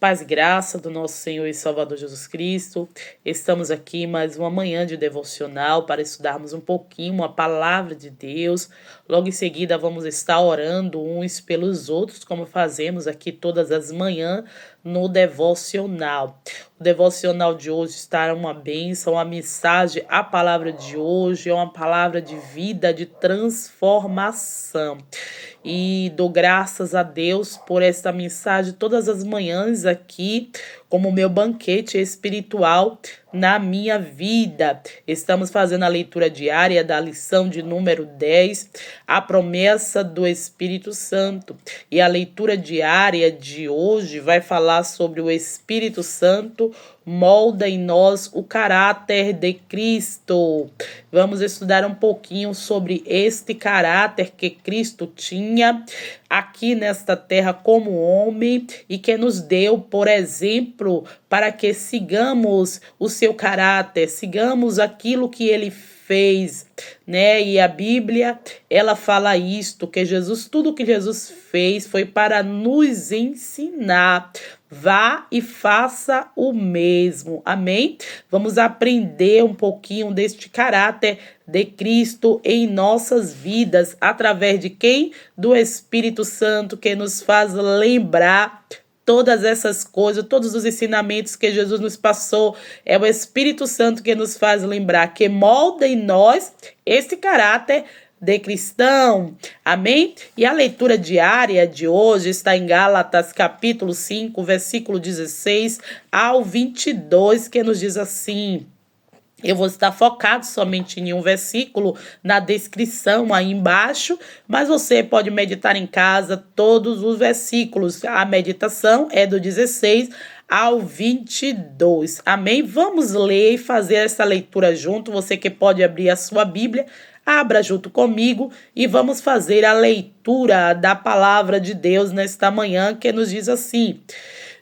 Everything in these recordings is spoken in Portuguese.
Paz e graça do nosso Senhor e Salvador Jesus Cristo. Estamos aqui mais uma manhã de devocional para estudarmos um pouquinho a palavra de Deus. Logo em seguida vamos estar orando uns pelos outros, como fazemos aqui todas as manhãs no devocional. O devocional de hoje está uma bênção, uma mensagem. A palavra de hoje é uma palavra de vida, de transformação. E dou graças a Deus por esta mensagem todas as manhãs aqui, como meu banquete espiritual na minha vida. Estamos fazendo a leitura diária da lição de número 10, a promessa do Espírito Santo. E a leitura diária de hoje vai falar sobre o Espírito Santo molda em nós o caráter de Cristo. Vamos estudar um pouquinho sobre este caráter que Cristo tinha aqui nesta terra como homem e que nos deu, por exemplo, para que sigamos o seu caráter, sigamos aquilo que ele fez, né? E a Bíblia, ela fala isto, que Jesus, tudo que Jesus fez foi para nos ensinar. Vá e faça o mesmo. Amém? Vamos aprender um pouquinho deste caráter de Cristo em nossas vidas, através de quem? Do Espírito Santo, que nos faz lembrar todas essas coisas, todos os ensinamentos que Jesus nos passou. É o Espírito Santo que nos faz lembrar, que molda em nós esse caráter de cristão. Amém? E a leitura diária de hoje está em Gálatas capítulo 5, versículo 16 ao 22, que nos diz assim. Eu vou estar focado somente em um versículo na descrição aí embaixo, mas você pode meditar em casa todos os versículos. A meditação é do 16 ao 22. Amém? Vamos ler e fazer essa leitura junto. Você que pode abrir a sua Bíblia, abra junto comigo e vamos fazer a leitura da palavra de Deus nesta manhã, que nos diz assim: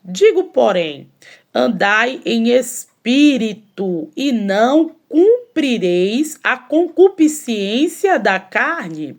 digo, porém, andai em espírito e não cumprireis a concupiscência da carne,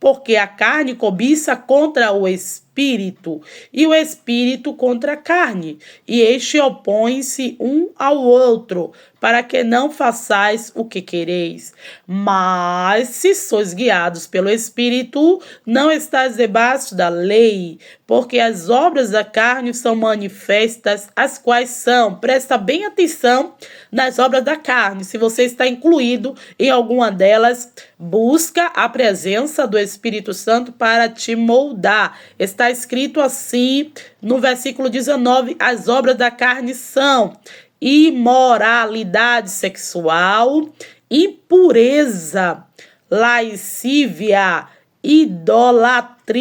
porque a carne cobiça contra o espírito e o espírito contra a carne, e este opõe-se um ao outro, para que não façais o que quereis. Mas se sois guiados pelo Espírito, não estáis debaixo da lei, porque as obras da carne são manifestas, as quais são, presta bem atenção nas obras da carne. Se você está incluído em alguma delas, busca a presença do Espírito Santo para te moldar. Está escrito assim no versículo 19, as obras da carne são imoralidade sexual, impureza, lascívia, idolatria,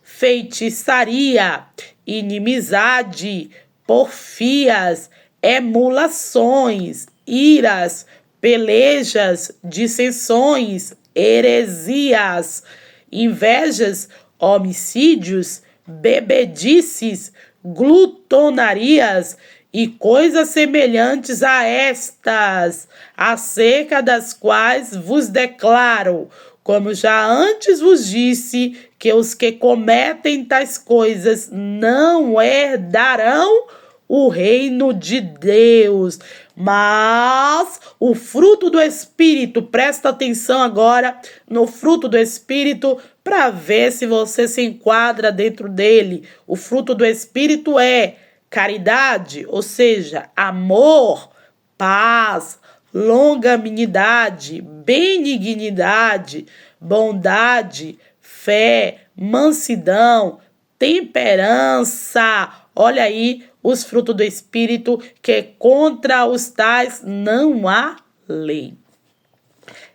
feitiçaria, inimizade, porfias, emulações, iras, pelejas, dissensões, heresias, invejas, homicídios, bebedices, glutonarias e coisas semelhantes a estas, acerca das quais vos declaro, como já antes vos disse, que os que cometem tais coisas não herdarão o reino de Deus. Mas o fruto do Espírito, presta atenção agora no fruto do Espírito para ver se você se enquadra dentro dele. O fruto do Espírito é caridade, ou seja, amor, paz, longanimidade, benignidade, bondade, fé, mansidão, temperança. Olha aí os frutos do Espírito, que contra os tais não há lei.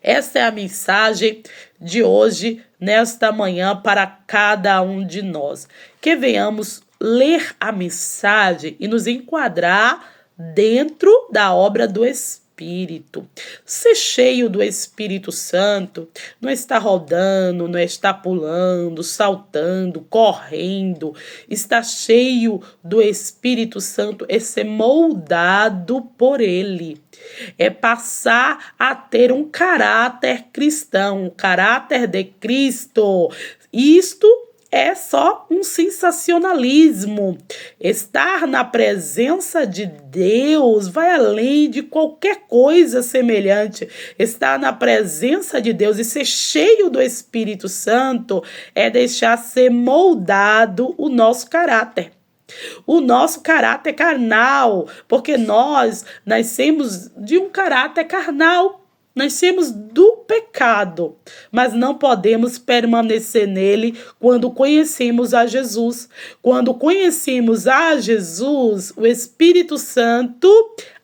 Essa é a mensagem de hoje, nesta manhã, para cada um de nós. Que venhamos ler a mensagem e nos enquadrar dentro da obra do Espírito. Ser cheio do Espírito Santo não está rodando, não está pulando, saltando, correndo. Está cheio do Espírito Santo é ser moldado por ele. É passar a ter um caráter cristão, um caráter de Cristo. Isto é só um sensacionalismo. Estar na presença de Deus vai além de qualquer coisa semelhante. Estar na presença de Deus e ser cheio do Espírito Santo é deixar ser moldado o nosso caráter. O nosso caráter carnal, porque nós nascemos de um caráter carnal, nascemos do pecado, mas não podemos permanecer nele quando conhecemos a Jesus. Quando conhecemos a Jesus, o Espírito Santo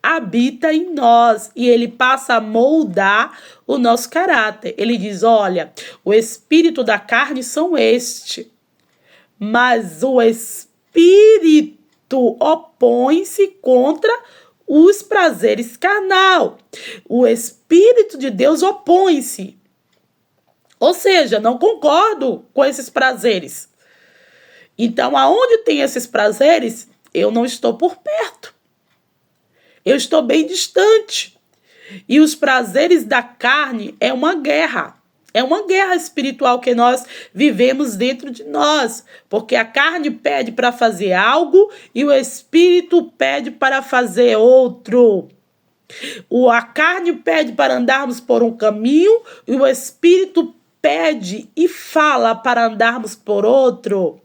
habita em nós e ele passa a moldar o nosso caráter. Ele diz, olha, o espírito da carne são este, mas o Espírito opõe-se contra os prazeres carnal. O Espírito de Deus opõe-se. Ou seja, não concordo com esses prazeres. Então, aonde tem esses prazeres, eu não estou por perto. Eu estou bem distante. E os prazeres da carne é uma guerra. É uma guerra espiritual que nós vivemos dentro de nós, porque a carne pede para fazer algo e o espírito pede para fazer outro. A carne pede para andarmos por um caminho e o espírito pede e fala para andarmos por outro.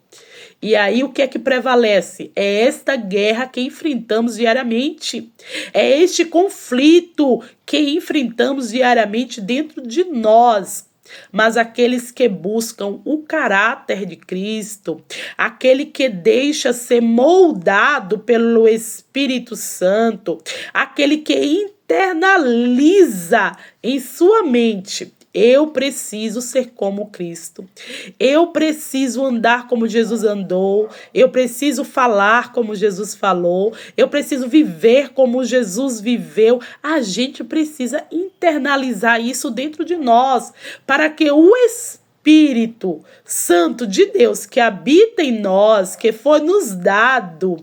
E aí o que é que prevalece? É esta guerra que enfrentamos diariamente. É este conflito que enfrentamos diariamente dentro de nós. Mas aqueles que buscam o caráter de Cristo, aquele que deixa ser moldado pelo Espírito Santo, aquele que internaliza em sua mente, eu preciso ser como Cristo. Eu preciso andar como Jesus andou. Eu preciso falar como Jesus falou. Eu preciso viver como Jesus viveu. A gente precisa internalizar isso dentro de nós para que o Espírito Santo de Deus que habita em nós, que foi nos dado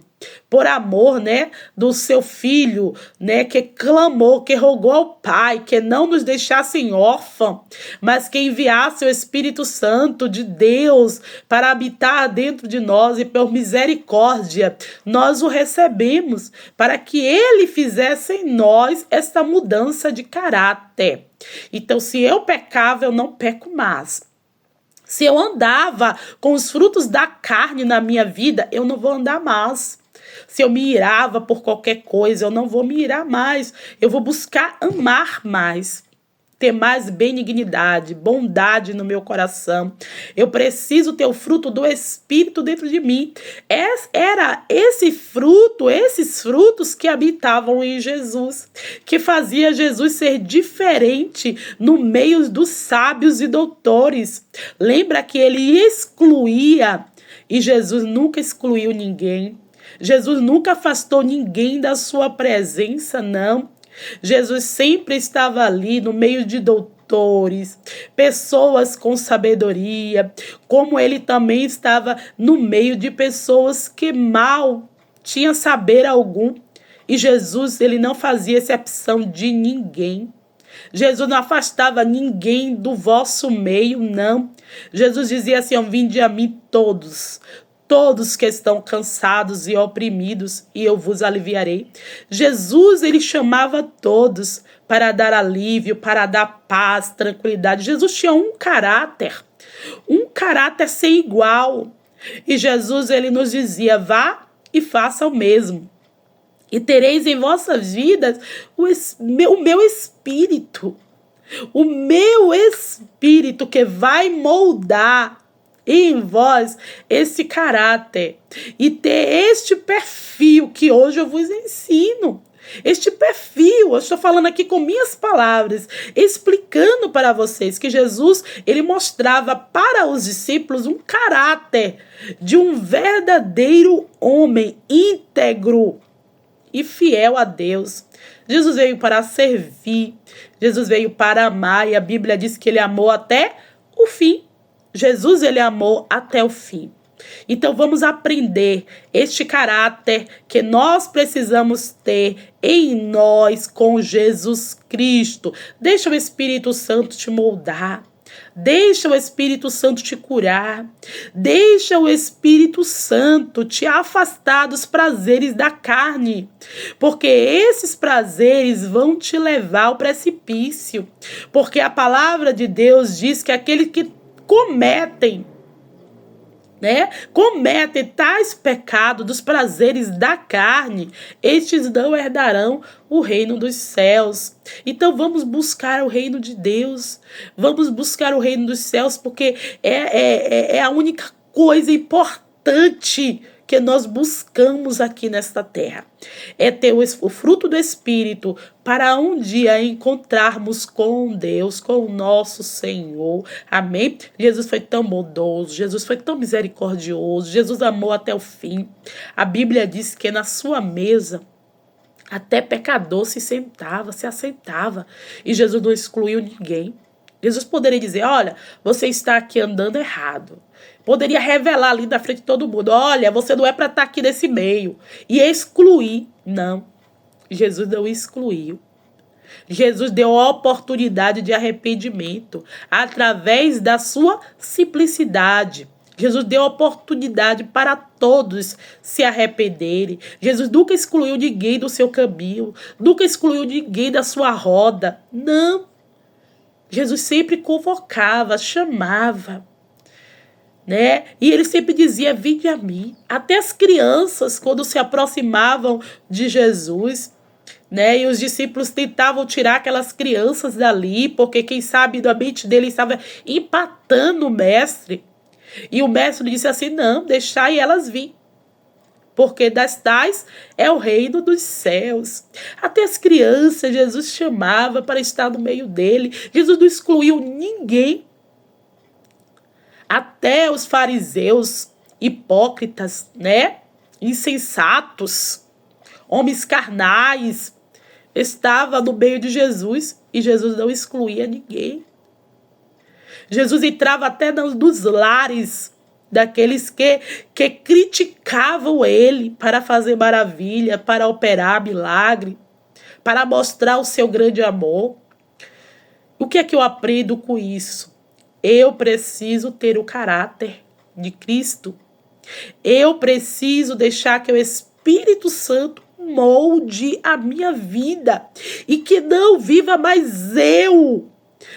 por amor, né, do seu filho, né, que clamou, que rogou ao Pai, que não nos deixasse órfãos, mas que enviasse o Espírito Santo de Deus para habitar dentro de nós e por misericórdia, nós o recebemos para que ele fizesse em nós essa mudança de caráter. Então, se eu pecava, eu não peco mais. Se eu andava com os frutos da carne na minha vida, eu não vou andar mais. Se eu me irava por qualquer coisa, eu não vou me irar mais. Eu vou buscar amar mais. Ter mais benignidade, bondade no meu coração. Eu preciso ter o fruto do Espírito dentro de mim. Era esses frutos que habitavam em Jesus, que fazia Jesus ser diferente no meio dos sábios e doutores. Lembra que ele excluía, e Jesus nunca excluiu ninguém. Jesus nunca afastou ninguém da sua presença, não. Jesus sempre estava ali no meio de doutores, pessoas com sabedoria, como ele também estava no meio de pessoas que mal tinham saber algum. E Jesus, ele não fazia exceção de ninguém. Jesus não afastava ninguém do vosso meio, não. Jesus dizia assim, vinde a mim todos que estão cansados e oprimidos, e eu vos aliviarei. Jesus, ele chamava todos para dar alívio, para dar paz, tranquilidade. Jesus tinha um caráter sem igual. E Jesus, ele nos dizia, vá e faça o mesmo. E tereis em vossas vidas o meu espírito. O meu espírito que vai moldar em vós esse caráter e ter este perfil que hoje eu vos ensino. Este perfil, eu estou falando aqui com minhas palavras, explicando para vocês que Jesus, ele mostrava para os discípulos um caráter de um verdadeiro homem íntegro e fiel a Deus. Jesus veio para servir, Jesus veio para amar, e a Bíblia diz que ele amou até o fim. Jesus, ele amou até o fim. Então vamos aprender este caráter que nós precisamos ter em nós com Jesus Cristo. Deixa o Espírito Santo te moldar. Deixa o Espírito Santo te curar. Deixa o Espírito Santo te afastar dos prazeres da carne. Porque esses prazeres vão te levar ao precipício. Porque a palavra de Deus diz que aqueles que cometem tais pecados dos prazeres da carne, estes não herdarão o reino dos céus. Então vamos buscar o reino de Deus, vamos buscar o reino dos céus, porque é a única coisa importante que nós buscamos aqui nesta terra. É ter o fruto do Espírito para um dia encontrarmos com Deus, com o nosso Senhor. Amém? Jesus foi tão bondoso, Jesus foi tão misericordioso, Jesus amou até o fim. A Bíblia diz que na sua mesa até pecador se assentava. E Jesus não excluiu ninguém. Jesus poderia dizer, olha, você está aqui andando errado. Poderia revelar ali na frente de todo mundo, olha, você não é para estar aqui nesse meio. E excluir. Não. Jesus não excluiu. Jesus deu a oportunidade de arrependimento através da sua simplicidade. Jesus deu oportunidade para todos se arrependerem. Jesus nunca excluiu ninguém do seu caminho, nunca excluiu ninguém da sua roda. Não. Jesus sempre convocava, chamava, E ele sempre dizia, vinde a mim. Até as crianças, quando se aproximavam de Jesus, E os discípulos tentavam tirar aquelas crianças dali, porque quem sabe da mente dele estava empatando o mestre. E o mestre disse assim, não, deixai elas vir, porque das tais é o reino dos céus. Até as crianças Jesus chamava para estar no meio dele. Jesus não excluiu ninguém. Até os fariseus hipócritas, insensatos, homens carnais, estava no meio de Jesus e Jesus não excluía ninguém. Jesus entrava até nos lares daqueles que criticavam ele para fazer maravilha, para operar milagre, para mostrar o seu grande amor. O que é que eu aprendo com isso? Eu preciso ter o caráter de Cristo. Eu preciso deixar que o Espírito Santo molde a minha vida e que não viva mais eu.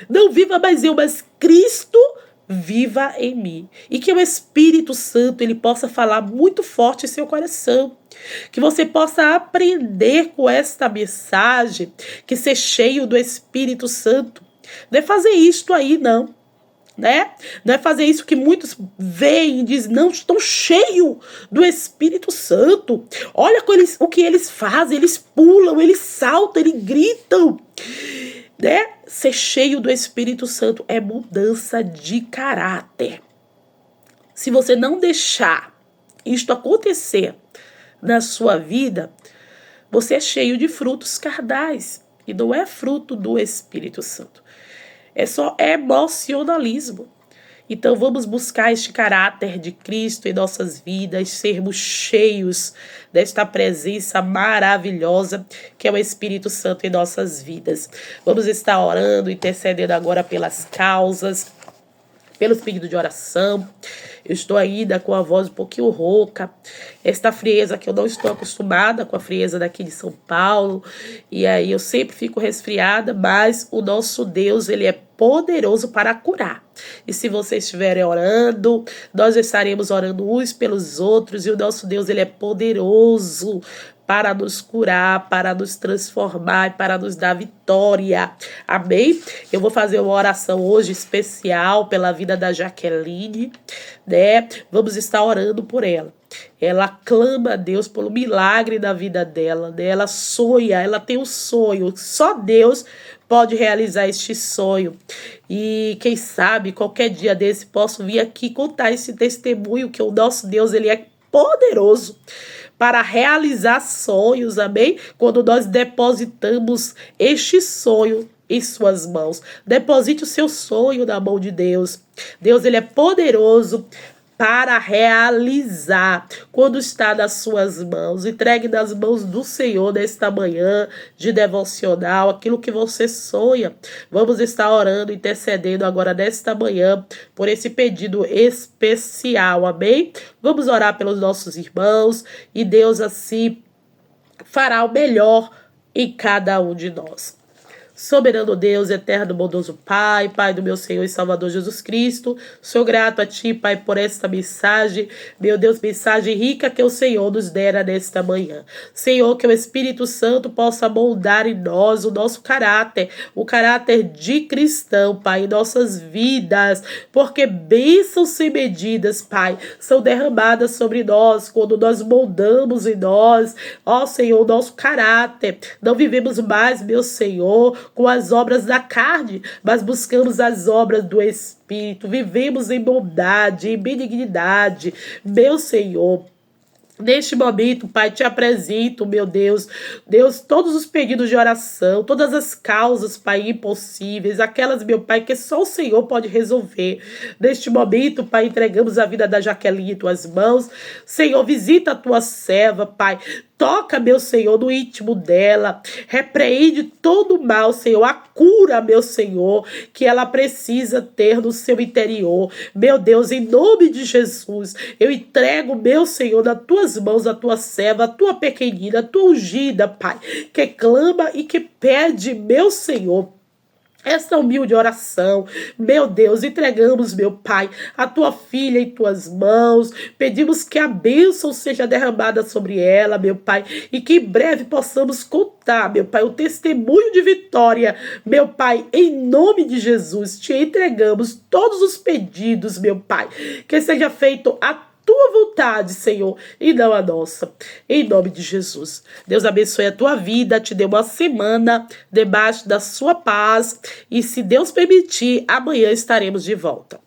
Não viva mais eu, mas Cristo viva em mim. E que o Espírito Santo ele possa falar muito forte em seu coração. Que você possa aprender com esta mensagem, que ser cheio do Espírito Santo. Não é fazer isto aí, não. Não é fazer isso que muitos veem e dizem, não, estão cheios do Espírito Santo. Olha o que eles fazem, eles pulam, eles saltam, eles gritam. Ser cheio do Espírito Santo é mudança de caráter. Se você não deixar isto acontecer na sua vida, você é cheio de frutos carnais. E não é fruto do Espírito Santo. É só emocionalismo. Então vamos buscar este caráter de Cristo em nossas vidas, sermos cheios desta presença maravilhosa que é o Espírito Santo em nossas vidas. Vamos estar orando, intercedendo agora pelas causas, pelos pedidos de oração. Eu estou ainda com a voz um pouquinho rouca. Esta frieza que eu não estou acostumada com a frieza daqui de São Paulo. E aí eu sempre fico resfriada, mas o nosso Deus, ele é poderoso para curar. E se vocês estiverem orando, nós estaremos orando uns pelos outros. E o nosso Deus, ele é poderoso para nos curar, para nos transformar, para nos dar vitória. Amém? Eu vou fazer uma oração hoje especial pela vida da Jaqueline, Vamos estar orando por ela. Ela clama a Deus pelo milagre da vida dela, Ela sonha, ela tem um sonho. Só Deus pode realizar este sonho. E quem sabe, qualquer dia desse, posso vir aqui contar esse testemunho que o nosso Deus, ele é poderoso para realizar sonhos, amém? Quando nós depositamos este sonho em suas mãos. Deposite o seu sonho na mão de Deus. Deus, ele é poderoso para realizar quando está nas suas mãos. Entregue nas mãos do Senhor nesta manhã de devocional aquilo que você sonha. Vamos estar orando, intercedendo agora nesta manhã por esse pedido especial, amém? Vamos orar pelos nossos irmãos e Deus assim fará o melhor em cada um de nós. Soberano Deus, eterno, bondoso Pai, Pai do meu Senhor e Salvador Jesus Cristo, sou grato a Ti, Pai, por esta mensagem, meu Deus, mensagem rica que o Senhor nos dera nesta manhã. Senhor, que o Espírito Santo possa moldar em nós o nosso caráter, o caráter de cristão, Pai, em nossas vidas, porque bênçãos sem medidas, Pai, são derramadas sobre nós quando nós moldamos em nós, ó Senhor, o nosso caráter. Não vivemos mais, meu Senhor, com as obras da carne, mas buscamos as obras do Espírito, vivemos em bondade, em benignidade, meu Senhor. Neste momento, Pai, te apresento, meu Deus, todos os pedidos de oração, todas as causas, Pai, impossíveis, aquelas, meu Pai, que só o Senhor pode resolver. Neste momento, Pai, entregamos a vida da Jaqueline em tuas mãos. Senhor, visita a tua serva, Pai. Toca, meu Senhor, no íntimo dela. Repreende todo o mal, Senhor. A cura, meu Senhor, que ela precisa ter no seu interior. Meu Deus, em nome de Jesus, eu entrego, meu Senhor, nas tuas mãos, a tua serva, a tua pequenina, a tua ungida, Pai, que clama e que pede, meu Senhor, esta humilde oração. Meu Deus, entregamos, meu Pai, a tua filha em tuas mãos, pedimos que a bênção seja derramada sobre ela, meu Pai, e que em breve possamos contar, meu Pai, o testemunho de vitória, meu Pai, em nome de Jesus, te entregamos todos os pedidos, meu Pai, que seja feito a tua vontade, Senhor, e não a nossa. Em nome de Jesus. Deus abençoe a tua vida, te dê uma semana debaixo da sua paz. E se Deus permitir, amanhã estaremos de volta.